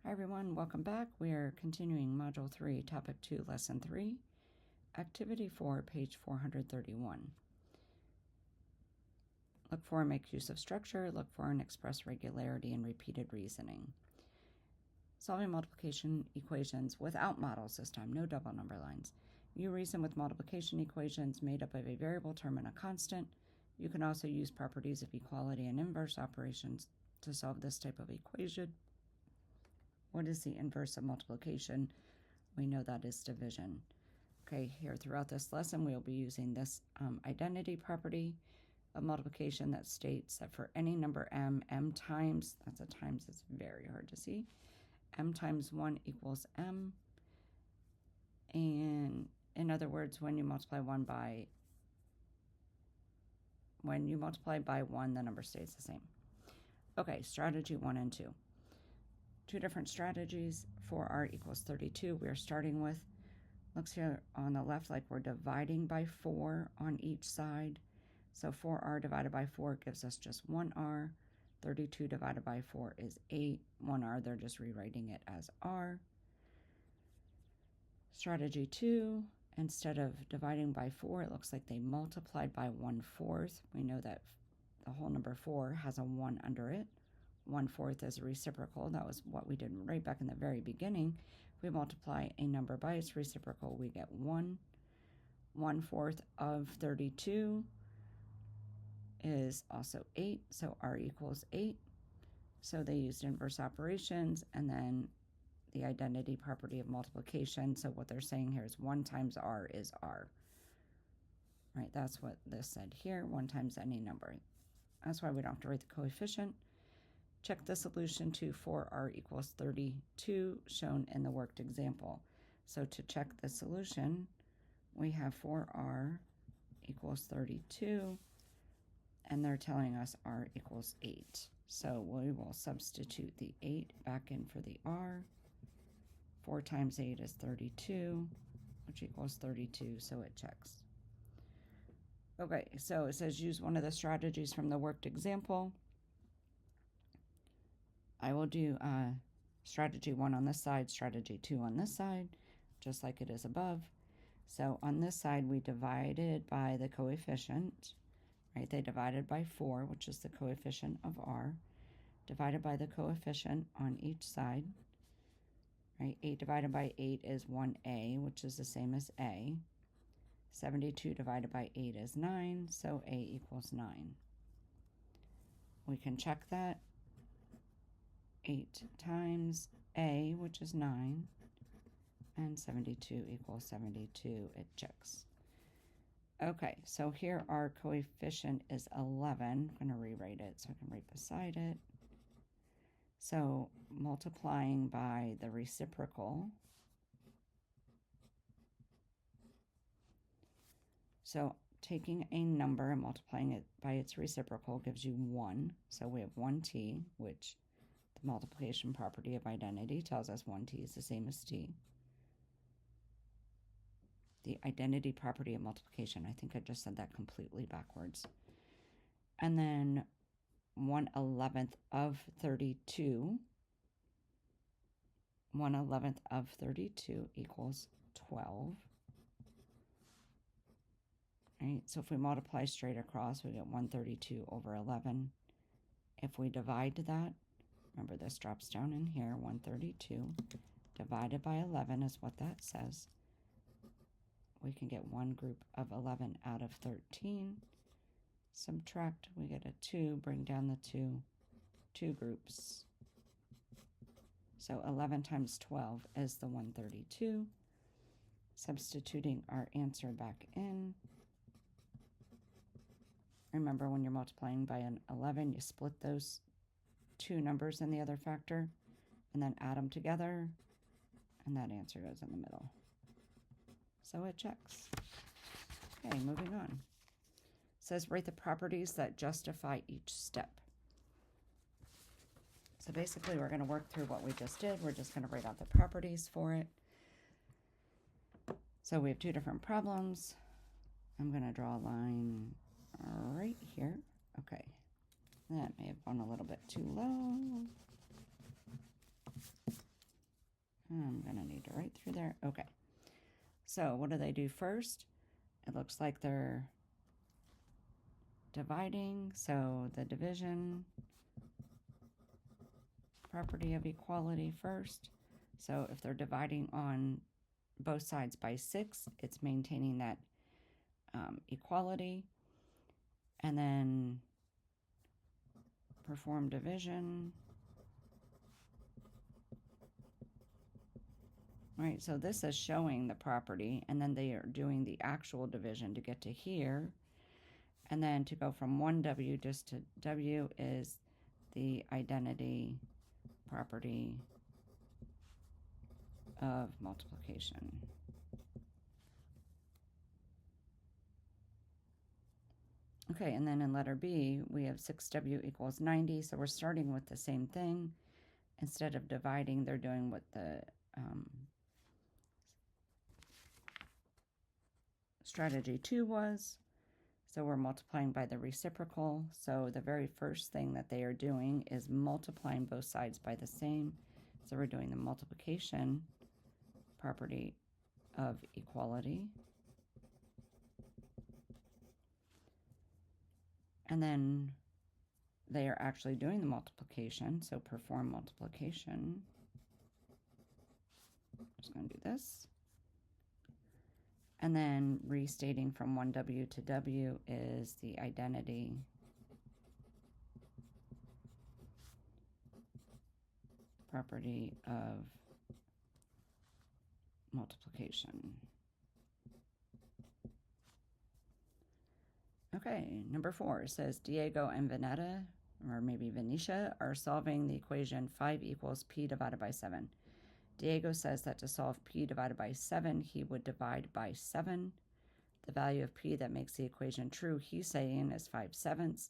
Hi everyone, welcome back. We are continuing Module 3, Topic 2, Lesson 3, Activity 4, page 431. Look for and make use of structure, look for and express regularity and repeated reasoning. Solving multiplication equations without models this time, no double number lines. You reason with multiplication equations made up of a variable term and a constant. You can also use properties of equality and inverse operations to solve this type of equation. What is the inverse of multiplication? We know that is division. Okay, here throughout this lesson, we'll be using this identity property of multiplication that states that for any number m times, that's a times, it's very hard to see, m times 1 equals m. And in other words, when you multiply by 1, the number stays the same. Okay, strategy 1 and 2. Two different strategies. 4r equals 32 we're starting with. Looks here on the left like we're dividing by 4 on each side. So 4r divided by 4 gives us just 1r. 32 divided by 4 is 8. 1r, they're just rewriting it as r. Strategy 2, instead of dividing by 4, it looks like they multiplied by 1/4. We know that the whole number 4 has a 1 under it. 1/4 is a reciprocal. That was what we did right back in the very beginning. If we multiply a number by its reciprocal, we get 1. 1/4 of 32 is also 8, so r equals 8. So they used inverse operations and then the identity property of multiplication. So what they're saying here is 1 times r is r. Right, that's what this said here, 1 times any number. That's why we don't have to write the coefficient. Check the solution to 4r equals 32 shown in the worked example. So to check the solution, we have 4r equals 32, and they're telling us r equals 8. So we will substitute the 8 back in for the r. 4 times 8 is 32, which equals 32, so it checks. Okay, so it says use one of the strategies from the worked example. I will do strategy 1 on this side, strategy 2 on this side, just like it is above. So on this side, we divided by the coefficient, right? They divided by 4, which is the coefficient of r, divided by the coefficient on each side, right? 8 divided by 8 is 1a, which is the same as a. 72 divided by 8 is 9, so a equals 9. We can check that. 8 times a, which is 9, and 72 equals 72. It checks. Okay, so here our coefficient is 11. I'm going to rewrite it so I can write beside it. So multiplying by the reciprocal. So taking a number and multiplying it by its reciprocal gives you 1. So we have 1t, which the multiplication property of identity tells us 1t is the same as t. The identity property of multiplication, I think I just said that completely backwards. And then 1/11 of 32. 1/11 of 32 equals 12. Right, so if we multiply straight across, we get 132 over 11. If we divide that, remember this drops down in here, 132 divided by 11 is what that says. We can get one group of 11 out of 13. Subtract, we get a 2, bring down the 2 groups. So 11 times 12 is the 132. Substituting our answer back in. Remember, when you're multiplying by an 11, you split those 2 numbers in the other factor and then add them together, and that answer goes in the middle. So it checks. Okay, moving on. It says write the properties that justify each step. So basically we're going to work through what we just did. We're just going to write out the properties for it. So we have 2 different problems. I'm going to draw a line right here. Okay, that may have gone a little bit too low. I'm going to need to write through there. Okay. So what do they do first? It looks like they're dividing. So the division property of equality first. So if they're dividing on both sides by 6, it's maintaining that equality. And then perform division. Right, so this is showing the property, and then they are doing the actual division to get to here. And then to go from 1W just to W is the identity property of multiplication. Okay, and then in letter B, we have 6W equals 90, so we're starting with the same thing. Instead of dividing, they're doing what the strategy 2 was. So we're multiplying by the reciprocal. So the very first thing that they are doing is multiplying both sides by the same. So we're doing the multiplication property of equality. And then they are actually doing the multiplication. So perform multiplication. I'm just going to do this. And then restating from 1W to W is the identity property of multiplication. Okay, number 4 says Diego and Veneta, or maybe Venetia, are solving the equation 5 equals P divided by 7. Diego says that to solve P divided by 7, he would divide by 7. The value of P that makes the equation true, he's saying, is 5/7.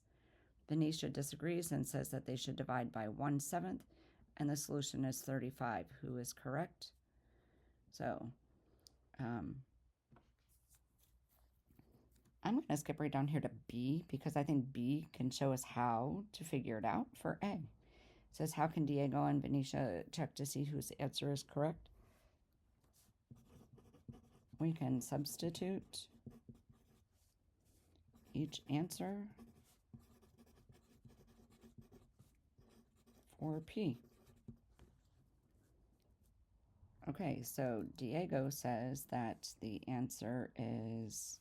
Venetia disagrees and says that they should divide by 1/7, and the solution is 35. Who is correct? So, I'm going to skip right down here to B because I think B can show us how to figure it out for A. It says, how can Diego and Venetia check to see whose answer is correct? We can substitute each answer for P. Okay, so Diego says that the answer is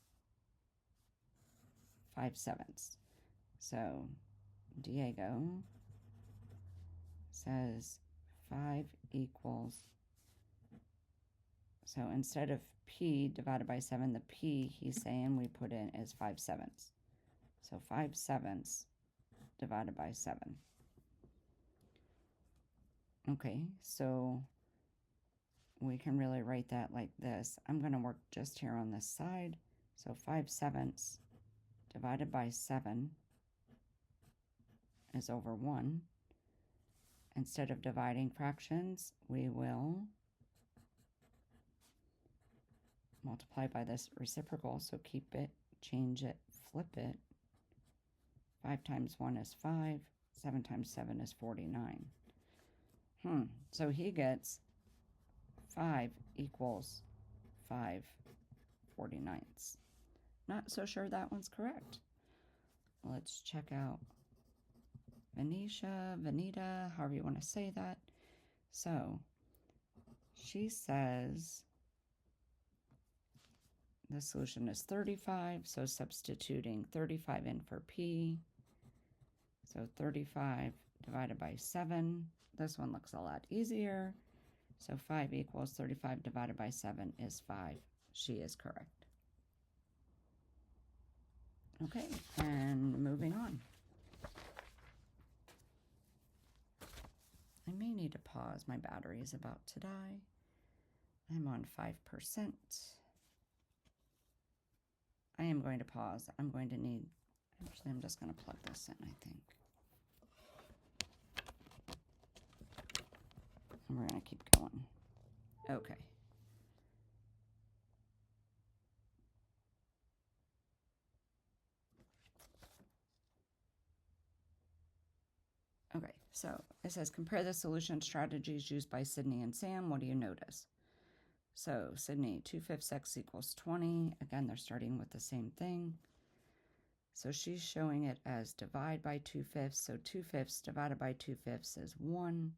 5/7. So Diego says 5 equals, so instead of P divided by 7, the P he's saying we put in is 5/7. So 5/7 divided by 7. Okay, so we can really write that like this. I'm going to work just here on this side. So 5/7 divided by 7 is over 1. Instead of dividing fractions, we will multiply by this reciprocal. So keep it, change it, flip it. 5 times 1 is 5. 7 times 7 is 49. So he gets 5 equals 5/49. Not so sure that one's correct. Let's check out Venetia, Veneta, however you want to say that. So she says the solution is 35, so substituting 35 in for P. So 35 divided by 7. This one looks a lot easier. So 5 equals 35 divided by 7 is 5. She is correct. Okay, and moving on. I may need to pause. My battery is about to die. I'm on 5%. I am going to pause. I'm going to need, actually I'm just going to plug this in, I think. And we're going to keep going. Okay. Okay, So it says, compare the solution strategies used by Sydney and Sam. What do you notice? So Sydney, 2/5 x equals 20. Again, they're starting with the same thing. So she's showing it as divide by 2/5. So 2/5 divided by 2/5 is 1.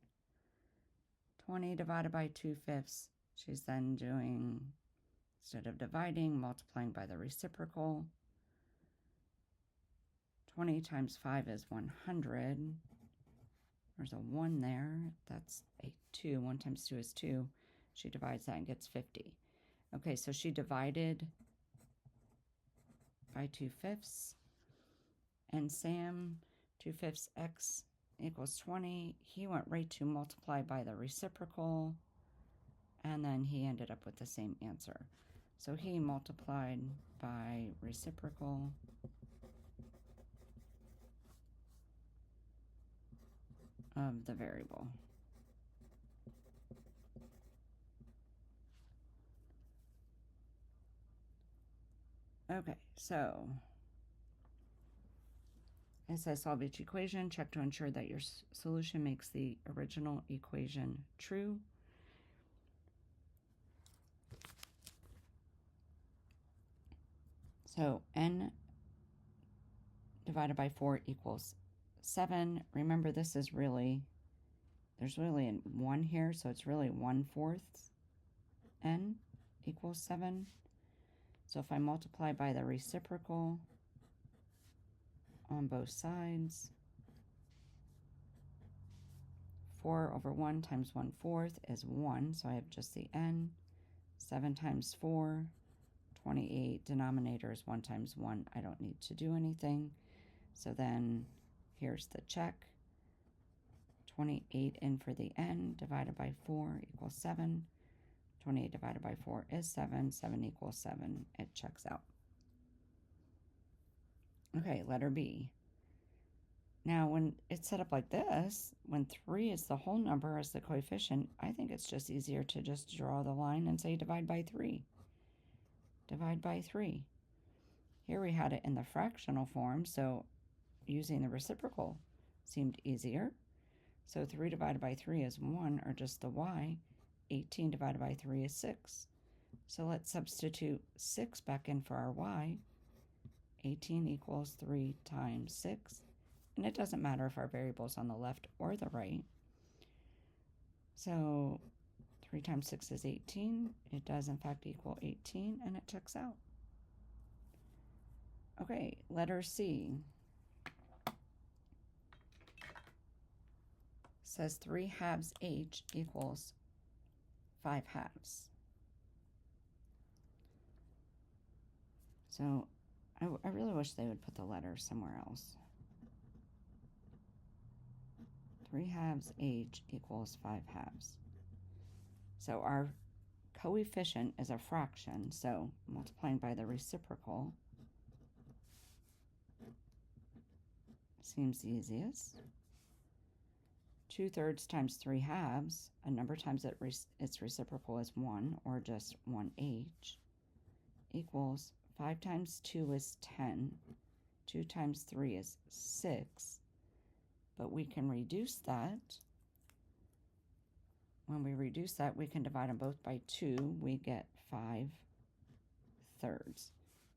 20 divided by 2/5. She's then doing, instead of dividing, multiplying by the reciprocal. 20 times 5 is 100. There's a 1 there. That's a 2. 1 times 2 is 2. She divides that and gets 50. Okay, so she divided by 2/5. And Sam, 2/5 x equals 20. He went right to multiply by the reciprocal. And then he ended up with the same answer. So he multiplied by reciprocal. Of the variable. Okay, so it says solve each equation. Check to ensure that your solution makes the original equation true. So n divided by 4 equals 7. Remember, this is really, there's really a 1 here, so it's really 1/4 n equals 7. So if I multiply by the reciprocal on both sides, 4 over 1 times 1/4 is 1, so I have just the n. 7 times 4, 28. Denominator is 1 times 1. I don't need to do anything. So then here's the check. 28 in for the n, divided by 4 equals 7. 28 divided by 4 is 7. 7 equals 7. It checks out. Okay, letter B. Now, when it's set up like this, when 3 is the whole number as the coefficient, I think it's just easier to just draw the line and say divide by 3. Divide by 3. Here we had it in the fractional form, so using the reciprocal seemed easier. So 3 divided by 3 is 1, or just the y. 18 divided by 3 is 6. So let's substitute 6 back in for our y. 18 equals 3 times 6. And it doesn't matter if our variable is on the left or the right. So 3 times 6 is 18. It does, in fact, equal 18, and it checks out. Okay, letter C. Says 3/2 h equals 5/2. So I really wish they would put the letters somewhere else. 3/2 h equals 5/2. So our coefficient is a fraction, so multiplying by the reciprocal seems the easiest. 2/3 times 3/2, a number times its reciprocal is 1, or just 1h, equals 5 times 2 is 10, 2 times 3 is 6, but we can reduce that. When we reduce that, we can divide them both by 2. We get 5/3,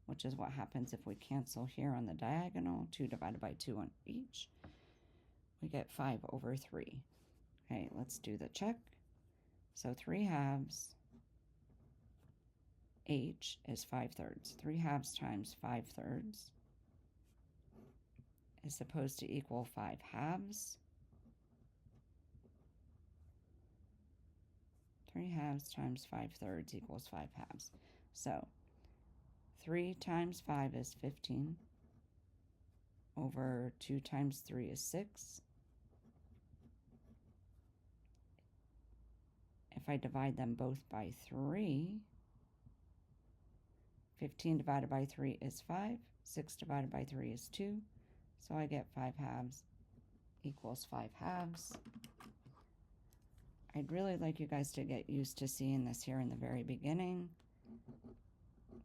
which is what happens if we cancel here on the diagonal. 2 divided by 2 on each. We get 5/3. Okay, let's do the check. So 3/2 h is 5/3. 3/2 times 5/3 is supposed to equal 5/2. 3/2 times 5/3 equals 5/2. So 3 times 5 is 15. Over 2 times 3 is 6. If I divide them both by 3, 15 divided by 3 is 5. 6 divided by 3 is 2. So I get 5/2 equals 5/2. I'd really like you guys to get used to seeing this here in the very beginning.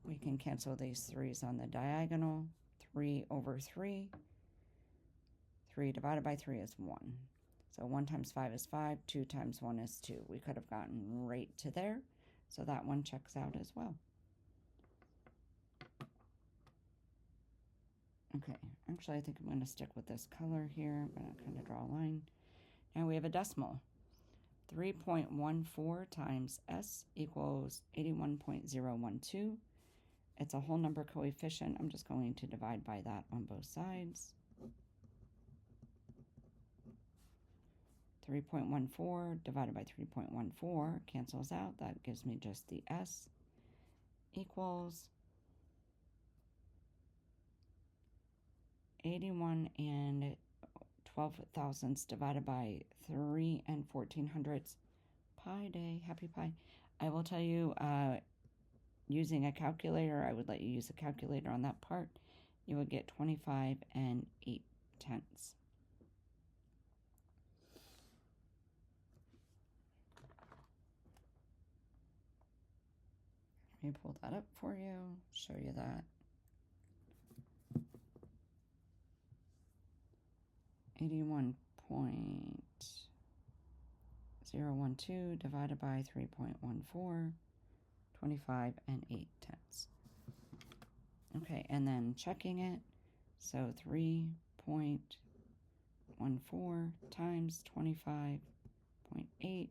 We can cancel these 3's on the diagonal. 3/3. 3 divided by 3 is 1. So 1 times 5 is 5, 2 times 1 is 2. We could have gotten right to there, so that one checks out as well. Okay, actually I think I'm going to stick with this color here. I'm going to kind of draw a line. Now we have a decimal. 3.14 times S equals 81.012. It's a whole number coefficient. I'm just going to divide by that on both sides. 3.14 divided by 3.14 cancels out. That gives me just the S equals 81 and 12 thousandths divided by 3 and 1400ths. Pi day, happy pi. I will tell you, using a calculator, I would let you use a calculator on that part. You would get 25 and 8 tenths. Let me pull that up for you, show you that. 81.012 divided by 3.14, 25 and 8 tenths. Okay, and then checking it, so 3.14 times 25.8 is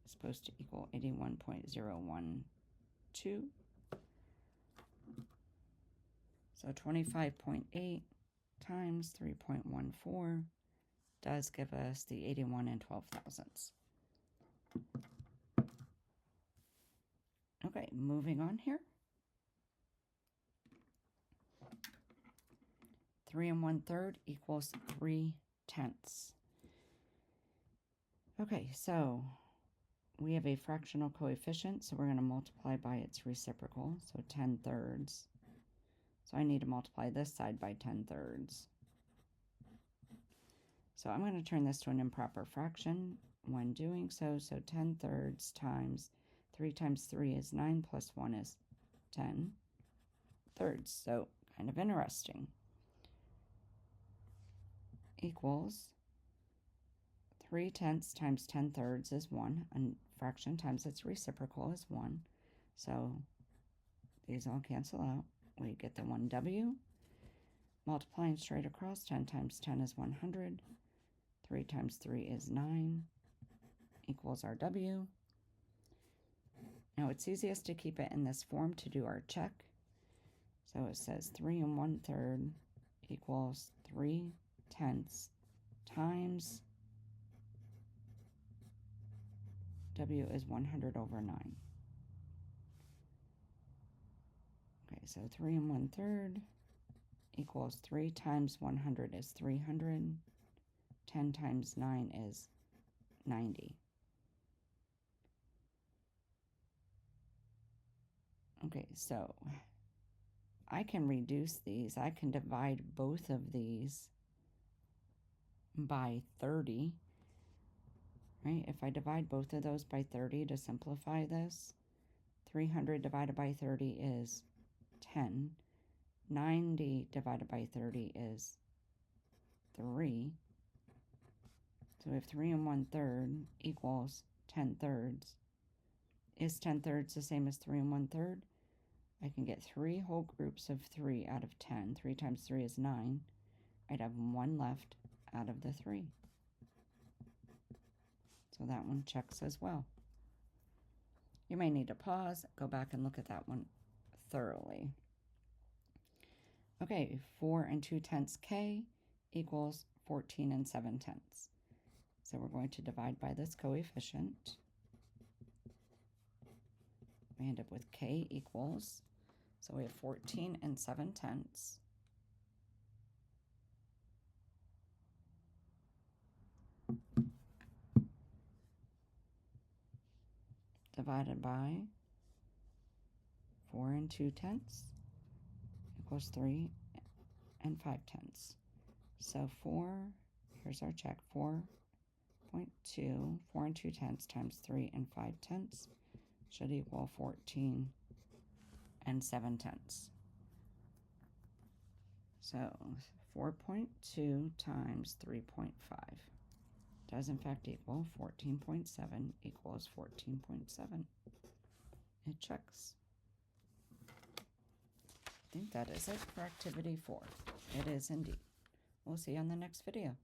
supposed to equal 81.012. So 25.8 times 3.14 does give us the 81 and 12 thousandths. Okay, moving on here. 3 1/3 equals 3 tenths. Okay, so we have a fractional coefficient, so we're going to multiply by its reciprocal, so 10/3. So I need to multiply this side by 10/3. So I'm going to turn this to an improper fraction when doing so. So 10/3 times 3 times 3 is 9 plus 1 is 10 thirds. So kind of interesting. Equals 3 tenths times 10/3 is 1. And fraction times its reciprocal is 1. So these all cancel out. We get the 1W. Multiplying straight across, 10 times 10 is 100. 3 times 3 is 9, equals our W. Now it's easiest to keep it in this form to do our check. So it says 3 1/3 equals 3 tenths times W is 100 over 9. Okay, so 3 1/3 equals 3 times 100 is 300. 10 times 9 is 90. Okay, so I can reduce these. I can divide both of these by 30. Right? If I divide both of those by 30 to simplify this, 300 divided by 30 is 10. 90 divided by 30 is 3. So we have 3 1/3 equals 10/3. Is 10/3 the same as 3 1/3? I can get 3 whole groups of 3 out of 10. 3 times 3 is 9. I'd have 1 left out of the 3. So that one checks as well. You may need to pause, go back and look at that one thoroughly. Okay, 4 2/10 K equals 14 7/10. So we're going to divide by this coefficient. We end up with K equals, so we have 14 7/10. Divided by 4 2/10 equals 3 5/10. So 4, here's our check, 4.2, 4 2/10 times 3 5/10 should equal 14 7/10. So 4.2 times 3.5. does in fact equal 14.7 equals 14.7. It checks. I think that is it for activity 4. It is indeed. We'll see you on the next video.